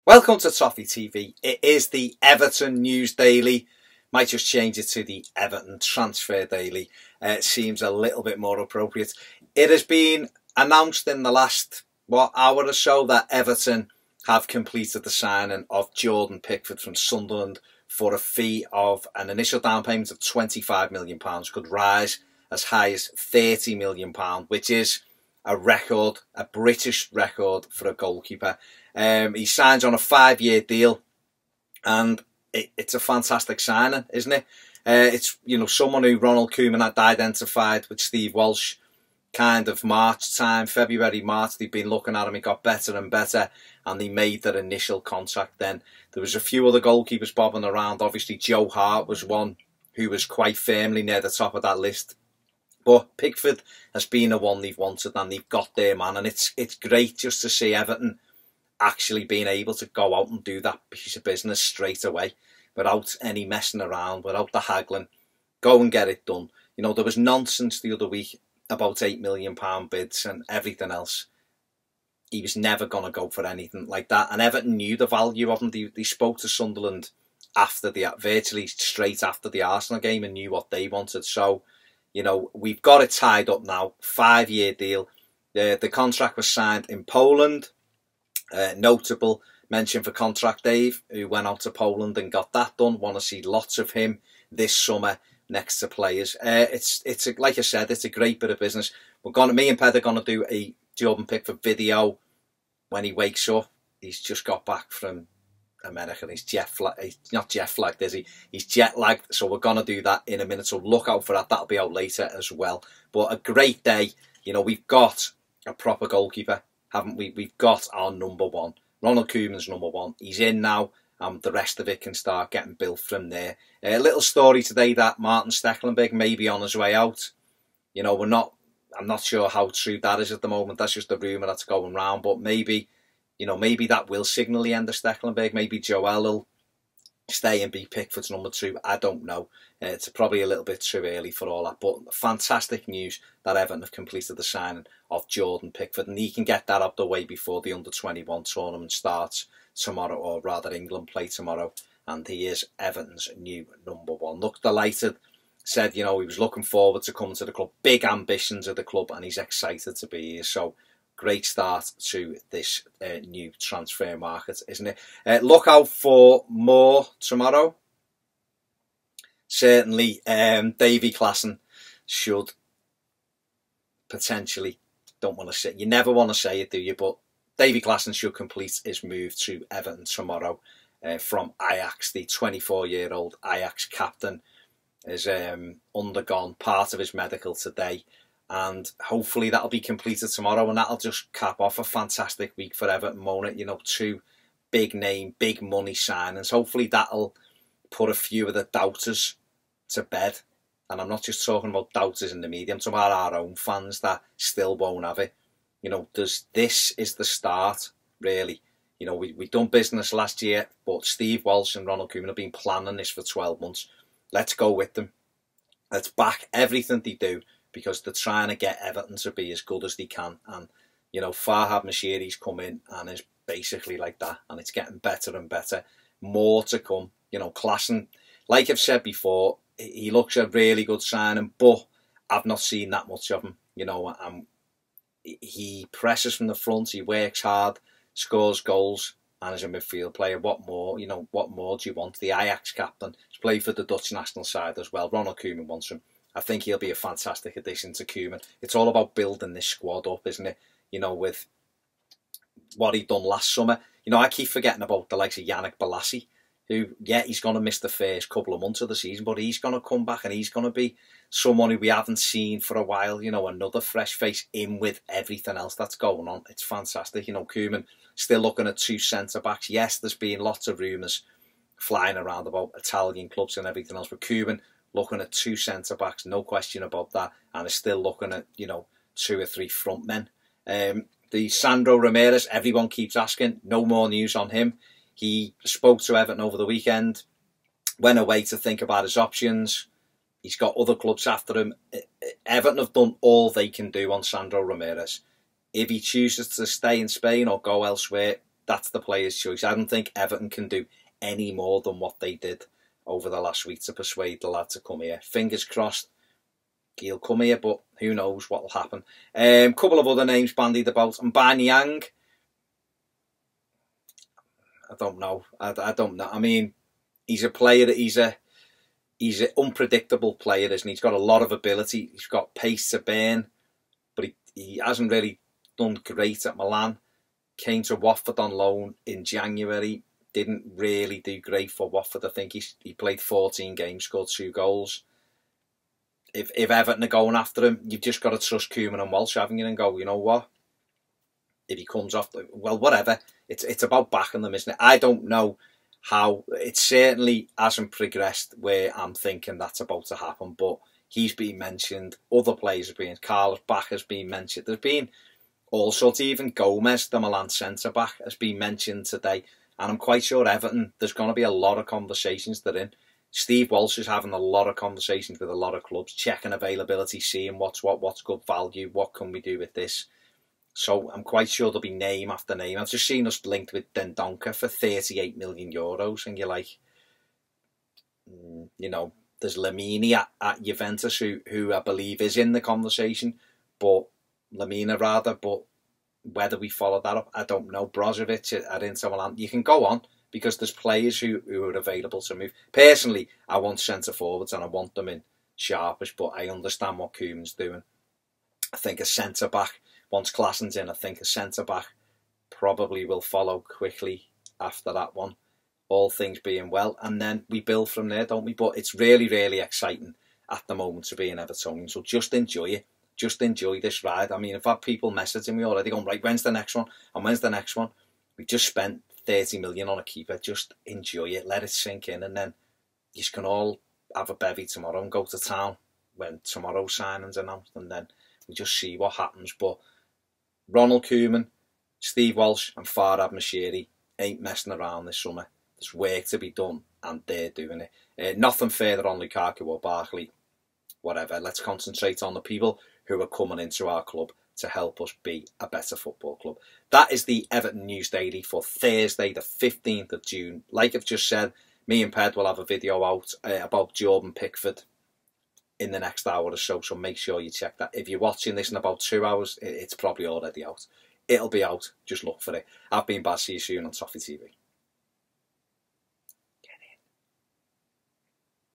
Welcome to Toffee TV. It is the Everton News Daily. Might just change it to the Everton Transfer Daily. It seems a little bit more appropriate. It has been announced in the last hour or so that Everton have completed the signing of Jordan Pickford from Sunderland for a fee of an initial down payment of £25 million, could rise as high as £30 million, which is a record, a British record for a goalkeeper. He signs on a 5-year deal, and it's a fantastic signing, isn't it? It's someone who Ronald Koeman had identified with Steve Walsh, kind of March time, February, March. They've been looking at him. He got better and better, and they made their initial contract. Then there was a few other goalkeepers bobbing around. Obviously, Joe Hart was one who was quite firmly near the top of that list. But Pickford has been the one they've wanted, and they've got their man. And it's great just to see Everton actually being able to go out and do that piece of business straight away without any messing around, without the haggling. Go and get it done. There was nonsense the other week about £8 million bids and everything else. He was never going to go for anything like that. And Everton knew the value of him. They spoke to Sunderland virtually straight after the Arsenal game and knew what they wanted. So, we've got it tied up now. 5-year deal. The contract was signed in Poland. Notable mention for Contract Dave, who went out to Poland and got that done. Want to see lots of him this summer next to players. Like I said, it's a great bit of business. Me and Ped are gonna do a Jordan Pickford video when he wakes up. He's just got back from America. He's not jet flagged, is he? He's jet lagged. So we're gonna do that in a minute. So look out for that. That'll be out later as well. But a great day. We've got a proper goalkeeper, haven't we? We've got our number one. Ronald Koeman's number one. He's in now, and the rest of it can start getting built from there. A little story today that Martin Stecklenburg may be on his way out. I'm not sure how true that is at the moment. That's just a rumour that's going round. But maybe that will signal the end of Stecklenburg. Maybe Joel will stay and be Pickford's number 2. I don't know. It's probably a little bit too early for all that. But fantastic news that Everton have completed the signing of Jordan Pickford, and he can get that out the way before the under-21 tournament starts tomorrow, or rather England play tomorrow, and he is Everton's new number 1. Looked delighted, said he was looking forward to coming to the club, big ambitions of the club, and he's excited to be here. So great start to this new transfer market, isn't it? Look out for more tomorrow. Certainly Davy Klaassen should potentially, you never want to say it, do you? But Davy Klaassen should complete his move to Everton tomorrow from Ajax. The 24-year-old Ajax captain has undergone part of his medical today, and hopefully that'll be completed tomorrow, and that'll just cap off a fantastic week for Everton, won't it? 2 big name, big money signings. Hopefully that'll put a few of the doubters to bed. And I'm not just talking about doubters in the media, I'm talking about our own fans that still won't have it. This is the start, really. We've done business last year, but Steve Walsh and Ronald Koeman have been planning this for 12 months. Let's go with them. Let's back everything they do, because they're trying to get Everton to be as good as they can. And, Farhad Moshiri's come in and is basically like that, and it's getting better and better. More to come. Klaassen, like I've said before, he looks a really good signing, but I've not seen that much of him. He presses from the front, he works hard, scores goals, and is a midfield player. What more? What more do you want? The Ajax captain. He's played for the Dutch national side as well. Ronald Koeman wants him. I think he'll be a fantastic addition to Koeman. It's all about building this squad up, isn't it? With what he done last summer. I keep forgetting about the likes of Yannick Bolasie, who, he's going to miss the first couple of months of the season, but he's going to come back and he's going to be someone who we haven't seen for a while. Another fresh face in with everything else that's going on. It's fantastic. Koeman still looking at 2 centre-backs. Yes, there's been lots of rumours flying around about Italian clubs and everything else, but Koeman looking at 2 centre-backs, no question about that, and is still looking at, 2 or 3 front men. The Sandro Ramirez, everyone keeps asking, no more news on him. He spoke to Everton over the weekend, went away to think about his options. He's got other clubs after him. Everton have done all they can do on Sandro Ramirez. If he chooses to stay in Spain or go elsewhere, that's the player's choice. I don't think Everton can do any more than what they did over the last week to persuade the lad to come here. Fingers crossed he'll come here, but who knows what will happen. Couple of other names bandied about. And Banyang, I don't know. I don't know. I mean, he's a player. He's an unpredictable player, isn't he? He's got a lot of ability. He's got pace to burn, but he hasn't really done great at Milan. Came to Watford on loan in January. Didn't really do great for Watford. I think he played 14 games, scored 2 goals. If Everton are going after him, you've just got to trust Koeman and Walsh, haven't you, and go, you know what? If he comes off, well, whatever. It's about backing them, isn't it? I don't know how. It certainly hasn't progressed where I'm thinking that's about to happen, but he's been mentioned. Other players have been. Carlos Bach has been mentioned. There's been all sorts. Even Gomez, the Milan centre-back, has been mentioned today. And I'm quite sure Everton, there's going to be a lot of conversations they're in. Steve Walsh is having a lot of conversations with a lot of clubs, checking availability, seeing what's good value, what can we do with this. So I'm quite sure there'll be name after name. I've just seen us linked with Dendoncker for €38 million, and you're like, you know, there's Lamini at Juventus, who I believe is in the conversation, but whether we follow that up, I don't know. Brozovic at Inter Milan, you can go on, because there's players who are available to move. Personally, I want centre forwards and I want them in sharpish, but I understand what Koeman's doing. I think a centre back, once Klassen's in, I think a centre back probably will follow quickly after that one, all things being well, and then we build from there, don't we? But it's really, really exciting at the moment to be an Evertonian, so just enjoy it. Just enjoy this ride. I mean, I've had people messaging me already going, right, when's the next one? And when's the next one? We just spent 30 million on a keeper. Just enjoy it, let it sink in, and then you can all have a bevy tomorrow and go to town when tomorrow's signing's announced, and then we just see what happens. But Ronald Koeman, Steve Walsh and Farhad Moshiri ain't messing around this summer. There's work to be done, and they're doing it. Nothing further on Lukaku or Barkley, whatever. Let's concentrate on the people who are coming into our club to help us be a better football club. That is the Everton News Daily for Thursday, the 15th of June. Like I've just said, me and Ped will have a video out about Jordan Pickford in the next hour or so, so make sure you check that. If you're watching this in about 2 hours, it's probably already out. It'll be out. Just look for it. I've been Baz. See you soon on Toffee TV.